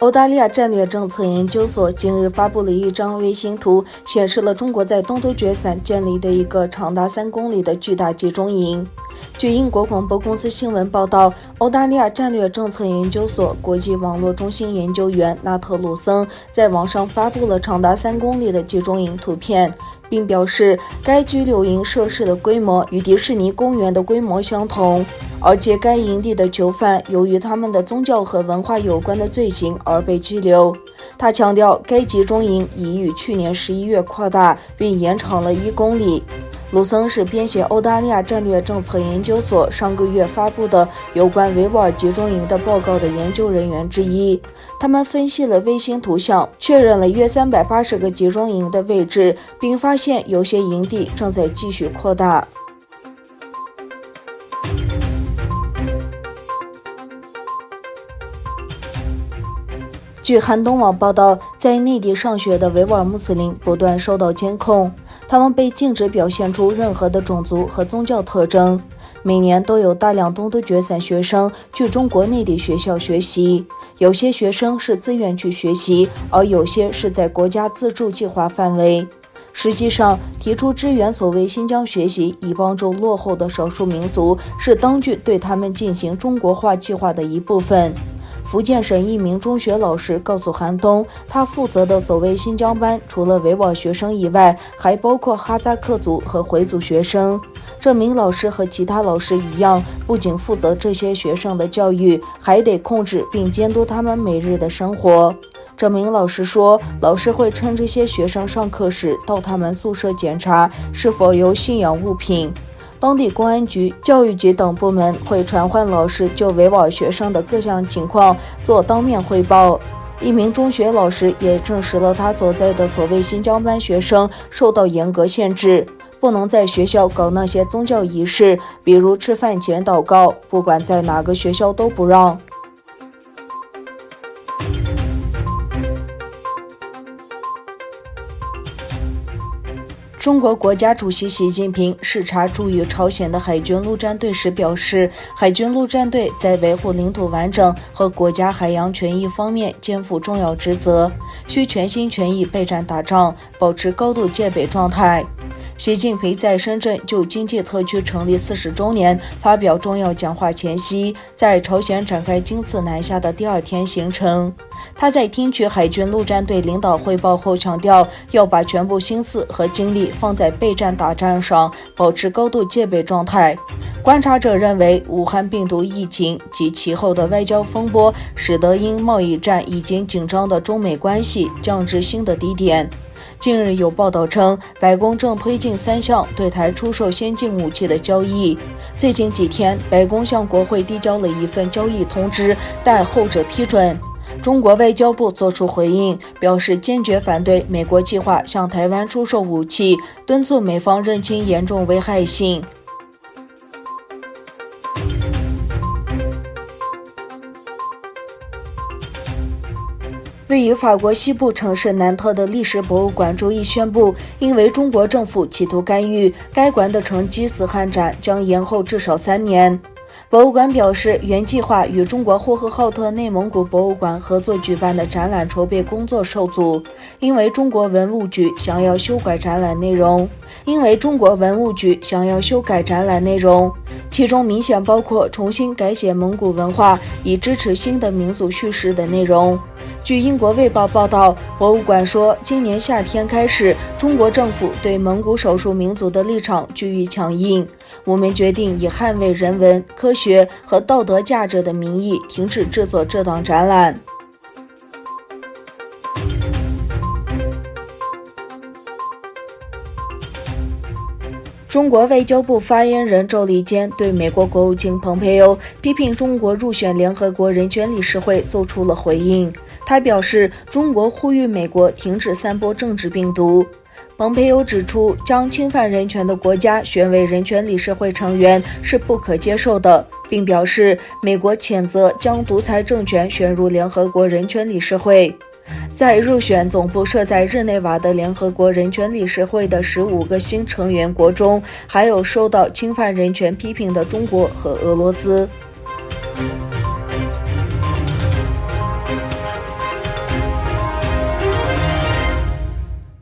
澳大利亚战略政策研究所近日发布了一张卫星图，显示了中国在东突厥散建立的一个长达3公里的巨大集中营。据英国广播公司新闻报道，澳大利亚战略政策研究所国际网络中心研究员纳特鲁森在网上发布了长达3公里的集中营图片，并表示该拘留营设施的规模与迪士尼公园的规模相同，而且该营地的囚犯由于他们的宗教和文化有关的罪行而被拘留。他强调，该集中营已于去年11月扩大并延长了1公里。鲁森是编写澳大利亚战略政策研究所上个月发布的有关维吾尔集中营的报告的研究人员之一。他们分析了卫星图像，确认了约380个集中营的位置，并发现有些营地正在继续扩大。据韩东网报道，在内地上学的维吾尔穆斯林不断受到监控，他们被禁止表现出任何的种族和宗教特征。每年都有大量东突厥散学生去中国内地学校学习，有些学生是自愿去学习，而有些是在国家资助计划范围。实际上，提出支援所谓新疆学习以帮助落后的少数民族，是当局对他们进行中国化计划的一部分。福建省一名中学老师告诉韩东，他负责的所谓新疆班除了维吾尔学生以外，还包括哈萨克族和回族学生。这名老师和其他老师一样，不仅负责这些学生的教育，还得控制并监督他们每日的生活。这名老师说，老师会趁这些学生上课时到他们宿舍检查是否有信仰物品。当地公安局、教育局等部门会传唤老师就维吾尔学生的各项情况做当面汇报。一名中学老师也证实了他所在的所谓新疆班学生受到严格限制，不能在学校搞那些宗教仪式，比如吃饭前祷告，不管在哪个学校都不让。中国国家主席习近平视察驻于朝鲜的海军陆战队时表示，海军陆战队在维护领土完整和国家海洋权益方面肩负重要职责，需全心全意备战打仗，保持高度戒备状态。习近平在深圳就经济特区成立40周年发表重要讲话前夕，在朝鲜展开经次南下的第2天行程。他在听取海军陆战队领导汇报后强调，要把全部心思和精力放在备战打仗上，保持高度戒备状态。观察者认为，武汉病毒疫情及其后的外交风波，使得因贸易战已经紧张的中美关系降至新的低点。近日有报道称，白宫正推进3项对台出售先进武器的交易。最近几天，白宫向国会递交了一份交易通知，待后者批准。中国外交部作出回应，表示坚决反对美国计划向台湾出售武器，敦促美方认清严重危害性。位于法国西部城市南特的历史博物馆周一宣布，因为中国政府企图干预，该馆的成吉思汗展将延后至少3年。博物馆表示，原计划与中国呼和浩特内蒙古博物馆合作举办的展览筹备工作受阻，因为中国文物局想要修改展览内容。其中明显包括重新改写蒙古文化，以支持新的民族叙事的内容。据英国卫报报道，博物馆说，今年夏天开始，中国政府对蒙古少数民族的立场居于强硬。我们决定以捍卫人文、科学和道德价值的名义停止制作这档展览。中国外交部发言人赵立坚对美国国务卿蓬佩奥批评中国入选联合国人权理事会做出了回应。他表示，中国呼吁美国停止散播政治病毒。蓬佩奥指出，将侵犯人权的国家选为人权理事会成员是不可接受的，并表示美国谴责将独裁政权选入联合国人权理事会。在入选总部设在日内瓦的联合国人权理事会的15个新成员国中，还有受到侵犯人权批评的中国和俄罗斯。